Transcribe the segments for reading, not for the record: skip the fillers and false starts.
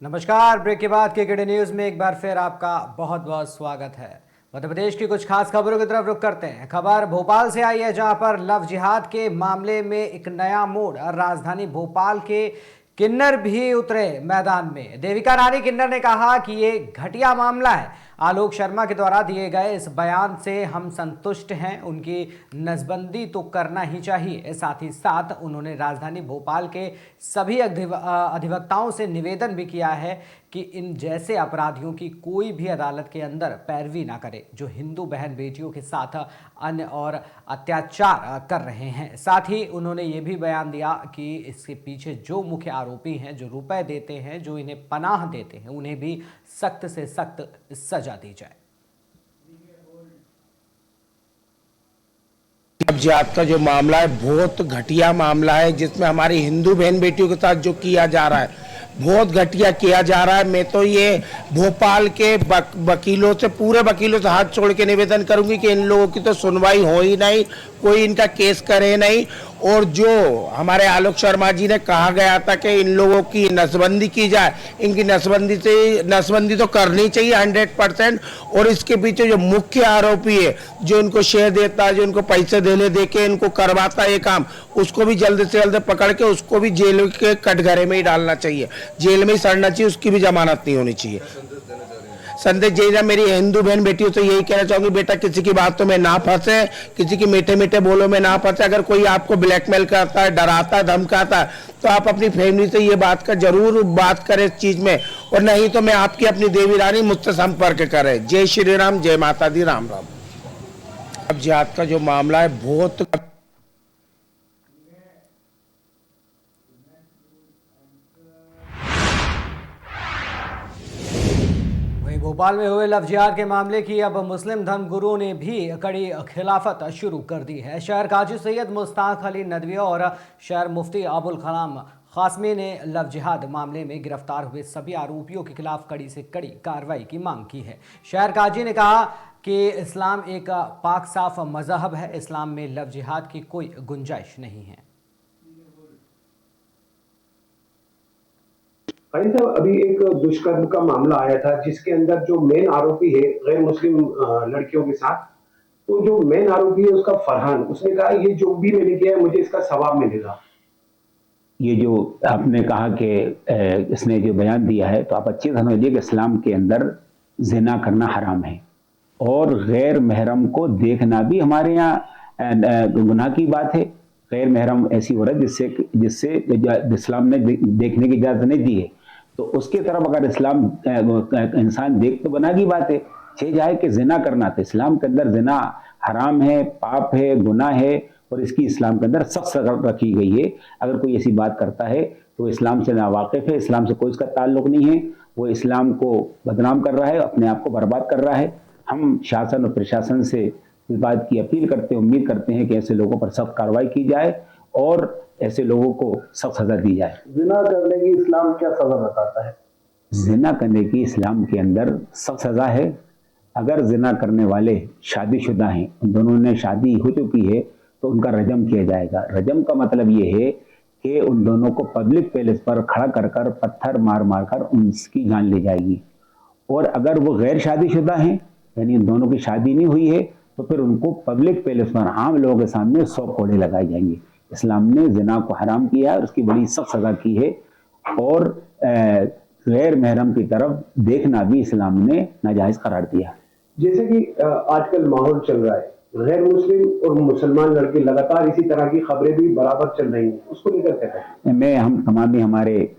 नमस्कार। ब्रेक के बाद केकेडी न्यूज में एक बार फिर आपका बहुत बहुत स्वागत है। मध्य प्रदेश की कुछ खास खबरों की तरफ रुख करते हैं। खबर भोपाल से आई है, जहां पर लव जिहाद के मामले में एक नया मोड़। राजधानी भोपाल के किन्नर भी उतरे मैदान में। देविका रानी किन्नर ने कहा कि ये घटिया मामला है। आलोक शर्मा के द्वारा दिए गए इस बयान से हम संतुष्ट हैं, उनकी नसबंदी तो करना ही चाहिए। साथ ही साथ उन्होंने राजधानी भोपाल के सभी अधिवक्ताओं से निवेदन भी किया है कि इन जैसे अपराधियों की कोई भी अदालत के अंदर पैरवी ना करे, जो हिंदू बहन बेटियों के साथ अन्य और अत्याचार कर रहे हैं। साथ ही उन्होंने ये भी बयान दिया कि इसके पीछे जो मुख्य आरोपी हैं, जो रुपए देते हैं, जो इन्हें पनाह देते हैं, उन्हें भी सख्त से सख्त सजा दी जाए। अब जिहाद का जो मामला है बहुत घटिया मामला है, जिसमें हमारी हिंदू बहन बेटियों के साथ जो किया जा रहा है बहुत घटिया किया जा रहा है। मैं तो ये भोपाल के वकीलों से, पूरे वकीलों से हाथ जोड़ के निवेदन करूंगी कि इन लोगों की तो सुनवाई हो ही नहीं, कोई इनका केस करे नहीं। और जो हमारे आलोक शर्मा जी ने कहा गया था कि इन लोगों की नसबंदी की जाए, इनकी नसबंदी तो करनी चाहिए 100%। और इसके पीछे जो मुख्य आरोपी है, जो इनको शेयर देता है, जो इनको पैसे दे के इनको करवाता है ये काम, उसको भी जल्द से जल्द पकड़ के उसको भी जेल के कटघरे में ही डालना चाहिए, जेल में ही सड़ना चाहिए, उसकी भी जमानत नहीं होनी चाहिए। संदेश जैना मेरी हिंदू बहन बेटियों से यही कहना चाहूंगी, बेटा किसी की बातों में ना फंसे, किसी की मीठे मीठे बोलों में ना फंसे। अगर कोई आपको ब्लैकमेल करता है, डराता है, धमकाता है, तो आप अपनी फैमिली से ये बात का जरूर बात करें इस चीज में। और नहीं तो मैं आपकी अपनी देवी रानी मुझसे संपर्क करें। जय श्री राम, जय माता दी, राम राम। अब जिहाद का जो मामला है बहुत भोपाल में हुए लव जिहाद के मामले की अब मुस्लिम धर्मगुरुओं ने भी कड़ी खिलाफत शुरू कर दी है। शहर काजी सैयद मुश्ताक अली नदवी और शहर मुफ्ती अबुल कलाम कासमी ने लव जिहाद मामले में गिरफ्तार हुए सभी आरोपियों के खिलाफ कड़ी से कड़ी कार्रवाई की मांग की है। शहर काजी ने कहा कि इस्लाम एक पाक साफ मजहब है, इस्लाम में लव जिहाद की कोई गुंजाइश नहीं है। साहब, अभी एक दुष्कर्म का मामला आया था जिसके अंदर जो मेन आरोपी है गैर मुस्लिम लड़कियों के साथ, तो जो मेन आरोपी है उसका फरहान, उसने कहा ये जो भी मैंने किया है मुझे इसका सवाब मिलेगा। ये जो आपने कहा कि इसने जो बयान दिया है, तो आप अच्छी तरह समझिए कि इस्लाम के अंदर जिना करना हराम है और गैर महरम को देखना भी हमारे यहाँ गुनाह की बात है। गैर महरम ऐसी औरत जिससे इस्लाम ने देखने की इजाजत नहीं दी है, तो उसकी तरफ अगर इस्लाम इंसान देख तो गुनाह की बात है। छह जाए कि जिना करना, तो इस्लाम के अंदर जिना हराम है, पाप है, गुनाह है और इसकी इस्लाम के अंदर सख्त सजा रखी गई है। अगर कोई ऐसी बात करता है तो इस्लाम से नावाकिफ है, इस्लाम से कोई इसका ताल्लुक नहीं है, वो इस्लाम को बदनाम कर रहा है, अपने आप को बर्बाद कर रहा है। हम शासन और प्रशासन से इस बात की अपील करते हैं, उम्मीद करते हैं कि ऐसे लोगों पर सख्त कार्रवाई की जाए और ऐसे लोगों को सख्त सजा दी जाए। जिना करने की इस्लाम क्या सजा बताता है? जिना करने की इस्लाम के अंदर सख्त सजा है। अगर जिना करने वाले शादीशुदा हैं, उन दोनों ने शादी हो चुकी है, तो उनका रजम किया जाएगा। रजम का मतलब ये है कि उन दोनों को पब्लिक प्लेस पर खड़ा कर कर पत्थर मार मार कर उनकी जान ली जाएगी। और अगर वो गैर शादीशुदा हैं, यानी उन दोनों की शादी नहीं हुई है, तो फिर उनको पब्लिक प्लेस पर आम लोगों के सामने 100 कोड़े लगाए जाएंगे। इस्लाम ने जिना को हराम किया है और उसकी बड़ी सख्त सजा की है। और गैर महरम की तरफ देखना भी इस्लाम ने नाजायज करार दिया। जैसे कि आजकल माहौल चल रहा है, गैर मुस्लिम और मुसलमान लड़के लगातार इसी तरह की खबरें भी बराबर चल रही हैं, उसको लेकर कहते हैं। हम तमाम हमारे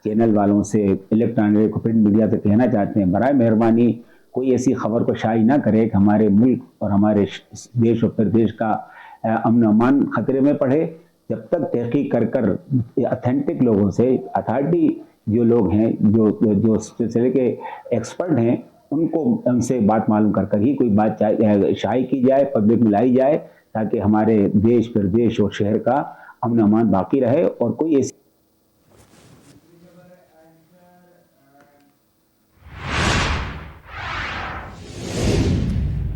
चैनल वालों से, इलेक्ट्रॉनिक प्रिंट मीडिया से कहना चाहते हैं, बराए मेहरबानी कोई ऐसी खबर को शाये ना करे कि हमारे मुल्क और हमारे देश और प्रदेश का अमन अमान खतरे में पड़े। जब तक तहकीक कर कर ऑथेंटिक लोगों से, अथॉरिटी जो लोग हैं, जो सिलसिले के एक्सपर्ट हैं, उनसे बात मालूम कर कर ही कोई बात शाये की जाए, पब्लिक में लाई जाए, ताकि हमारे देश, प्रदेश और शहर का अमन अमान बाकी रहे। और कोई ऐसी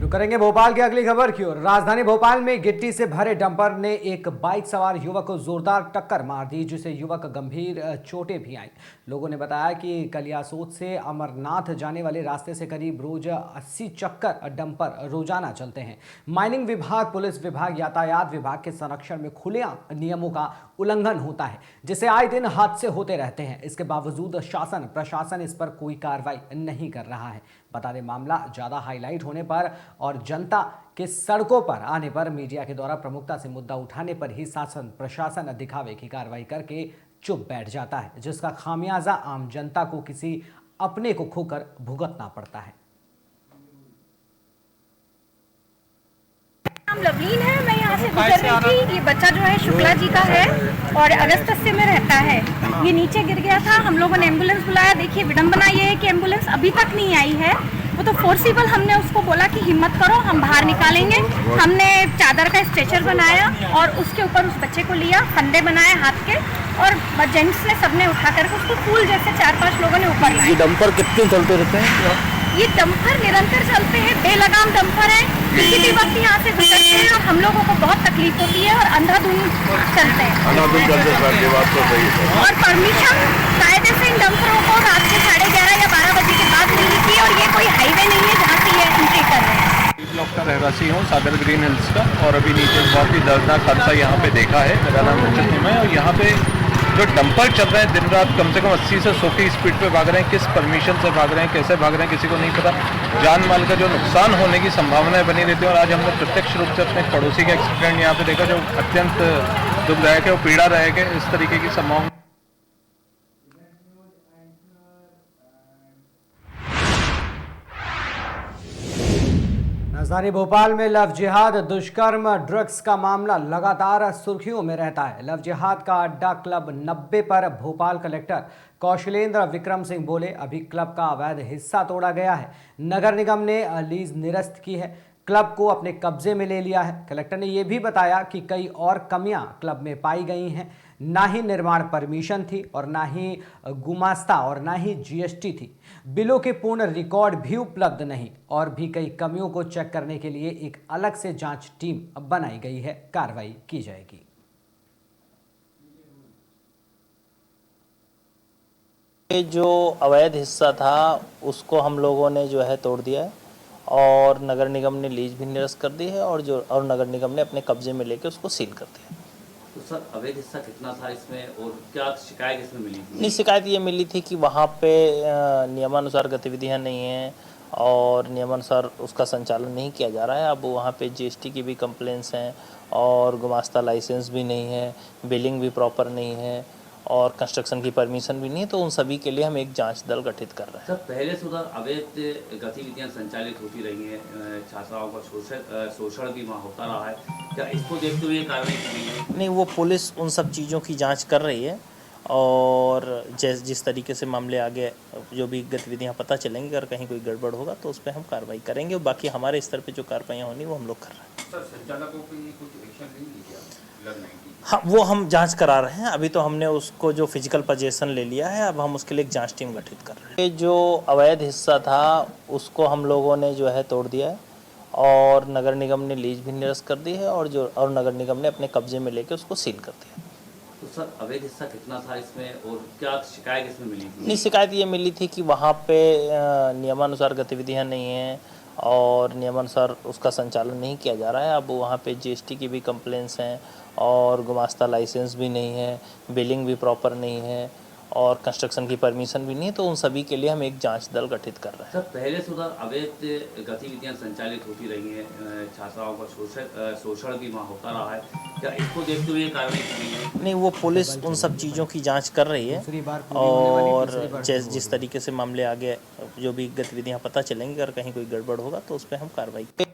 रुक करेंगे भोपाल की अगली खबर की ओर। राजधानी भोपाल में गिट्टी से भरे डंपर ने एक बाइक सवार युवक को जोरदार टक्कर मार दी, जिसे युवक गंभीर चोटें भी आईं। लोगों ने बताया कि कलियासोत से अमरनाथ जाने वाले रास्ते से करीब रोज 80 चक्कर डंपर रोजाना चलते हैं। माइनिंग विभाग, पुलिस विभाग, यातायात विभाग के संरक्षण में खुलेआम नियमों का उल्लंघन होता है, जिससे आए दिन हादसे होते रहते हैं। इसके बावजूद शासन प्रशासन इस पर कोई कार्रवाई नहीं कर रहा है। बता दें, मामला ज्यादा हाईलाइट होने पर और जनता के सड़कों पर आने पर मीडिया के द्वारा प्रमुखता से मुद्दा उठाने पर ही शासन प्रशासन दिखावे की कार्रवाई करके चुप बैठ जाता है, जिसका खामियाजा आम जनता को किसी अपने को खोकर भुगतना पड़ता है। नाम लवलीन है, मैं यहाँ से गुजर रही थी। ये बच्चा जो है शुक्ला जी का है और अगस्तस्य में रहता है। ये नीचे गिर गया था, हम लोगों ने एम्बुलेंस बुलाया। देखिए, विडंबना ये है कि एम्बुलेंस अभी तक नहीं आई है। वो तो फोर्सिबल, हमने उसको बोला कि हिम्मत करो, हम बाहर निकालेंगे। हमने चादर का स्ट्रेचर बनाया और उसके ऊपर उस बच्चे को लिया, फंदे बनाए हाथ के, और जेंट्स ने सबने उठा करके उसको फूल जैसे 4-5 लोगों ने ऊपर लाया। ये डंपर कितने चलते रहते हैं? ये डंपर निरंतर चलते हैं, बेलगाम डंपर है। किसी भी वक्त यहाँ से गुजरते हैं और हम लोगों को बहुत तकलीफ होती है और अंधाधुंध चलते हैं। अंधाधुंध चलते हैं, ये बात तो सही है। और परमिशन कायदे से इन डंपरों को रात के 11:30 या 12 बजे के बाद मिली थी, और ये कोई हाईवे नहीं है जहाँ से ये एंट्री कर रहे हैं। ब्लॉक का रहवासी हूँ, सागर ग्रीन हिल्स का, और अभी नीचे बहुत ही दर्दनाक हादसा यहाँ पे देखा है। मेरा नाम रंजन सिंह है, और यहाँ पे जो डंपर चल रहे हैं दिन रात कम से कम 80 से 100 की स्पीड पे भाग रहे हैं। किस परमिशन से भाग रहे हैं, कैसे भाग रहे हैं, किसी को नहीं पता। जान माल का जो नुकसान होने की संभावनाएं बनी रहती है। और आज हमने प्रत्यक्ष रूप से अपने पड़ोसी का एक्सीडेंट यहाँ पे देखा, जो अत्यंत दुखदायक है और पीड़ादायक है। इस तरीके की संभावना राजधानी भोपाल में लव जिहाद, दुष्कर्म, ड्रग्स का मामला लगातार सुर्खियों में रहता है। लव जिहाद का अड्डा क्लब 90 पर भोपाल कलेक्टर कौशलेंद्र विक्रम सिंह बोले, अभी क्लब का अवैध हिस्सा तोड़ा गया है। नगर निगम ने लीज निरस्त की है, क्लब को अपने कब्जे में ले लिया है। कलेक्टर ने यह भी बताया कि कई और कमियां क्लब में पाई गई हैं। ना ही निर्माण परमिशन थी और ना ही गुमास्ता और ना ही जीएसटी थी। बिलों के पूर्ण रिकॉर्ड भी उपलब्ध नहीं, और भी कई कमियों को चेक करने के लिए एक अलग से जांच टीम बनाई गई है। कार्रवाई की जाएगी। ये जो अवैध हिस्सा था उसको हम लोगों ने जो है तोड़ दिया है, और नगर निगम ने लीज भी निरस्त कर दी है, और नगर निगम ने अपने कब्जे में लेके उसको सील कर दिया। तो सर, अवैध हिस्सा कितना था इसमें और क्या शिकायत इसमें मिली थी? नहीं, शिकायत ये मिली थी कि वहाँ पे नियमानुसार गतिविधियाँ नहीं हैं और नियमानुसार उसका संचालन नहीं किया जा रहा है। अब वहाँ पे जीएसटी की भी कंप्लेंट्स हैं और गुमास्ता लाइसेंस भी नहीं है, बिलिंग भी प्रॉपर नहीं है, और कंस्ट्रक्शन की परमिशन भी नहीं है। तो उन सभी के लिए हम एक जांच दल गठित कर रहे हैं। सर, पहले से उधर अवैध गतिविधियां संचालित होती रही हैं, छात्राओं का शोषण भी वहाँ होता रहा है, क्या इसको देखते हुए कार्रवाई की गई है? नहीं, वो पुलिस उन सब चीज़ों की जांच कर रही है, और जिस तरीके से मामले आगे जो भी गतिविधियां पता चलेंगी, अगर कहीं कोई गड़बड़ होगा तो उस पर हम कार्रवाई करेंगे। और बाकी हमारे स्तर पे जो कार्रवाइयाँ होनी वो हम लोग कर रहे हैं। सर, संचालकों की कुछ एक्शन नहीं लिया? हाँ, वो हम जांच करा रहे हैं। अभी तो हमने उसको जो फिजिकल पोजीशन ले लिया है, अब हम उसके लिए एक जांच टीम गठित कर रहे हैं। ये जो अवैध हिस्सा था उसको हम लोगों ने जो है तोड़ दिया है, और नगर निगम ने लीज भी निरस्त कर दी है, और नगर निगम ने अपने कब्जे में लेके उसको सील कर दिया। तो सर, अवैध हिस्सा कितना था इसमें और क्या शिकायत इसमें मिली थी? नहीं, शिकायत ये मिली थी कि वहाँ पे नियमानुसार गतिविधियाँ नहीं हैं और नियमानुसार उसका संचालन नहीं किया जा रहा है। अब वहाँ पे जीएसटी की भी कंप्लेंट्स हैं और गुमास्ता लाइसेंस भी नहीं है, बिलिंग भी प्रॉपर नहीं है, और कंस्ट्रक्शन की परमिशन भी नहीं है। तो उन सभी के लिए हम एक जांच दल गठित कर रहे हैं। सर, पहले से उधर अवैध गतिविधियां संचालित होती रही हैं, छात्राओं का शोषण भी वहाँ होता रहा है, क्या इसको देखते हुए कार्रवाई की गई है? नहीं, वो पुलिस उन सब चीज़ों की जांच कर रही है, और जिस तरीके से मामले आगे जो भी गतिविधियां पता चलेंगी, अगर कहीं कोई गड़बड़ होगा तो उस पर हम कार्रवाई करेंगे।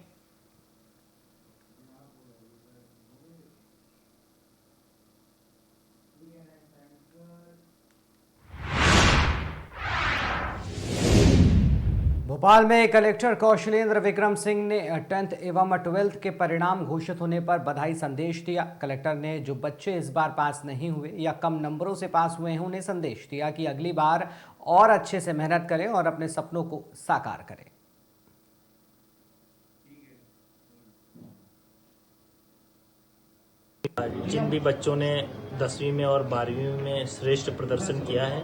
भोपाल में कलेक्टर कौशलेंद्र विक्रम सिंह ने 10th एवं 12th के परिणाम घोषित होने पर बधाई संदेश दिया। कलेक्टर ने जो बच्चे इस बार पास नहीं हुए या कम नंबरों से पास हुए हैं, उन्हें संदेश दिया कि अगली बार और अच्छे से मेहनत करें और अपने सपनों को साकार करें। जिन भी बच्चों ने 10वीं में और 12वीं में श्रेष्ठ प्रदर्शन किया है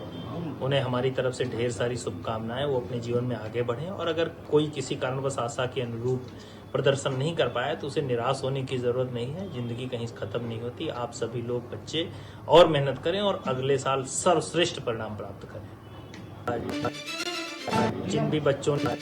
उन्हें हमारी तरफ से ढेर सारी शुभकामनाएं। वो अपने जीवन में आगे बढ़ें और अगर कोई किसी कारणवश आशा के अनुरूप प्रदर्शन नहीं कर पाया तो उसे निराश होने की ज़रूरत नहीं है। ज़िंदगी कहीं खत्म नहीं होती। आप सभी लोग बच्चे और मेहनत करें और अगले साल सर्वश्रेष्ठ परिणाम प्राप्त करें। जिन भी बच्चों ने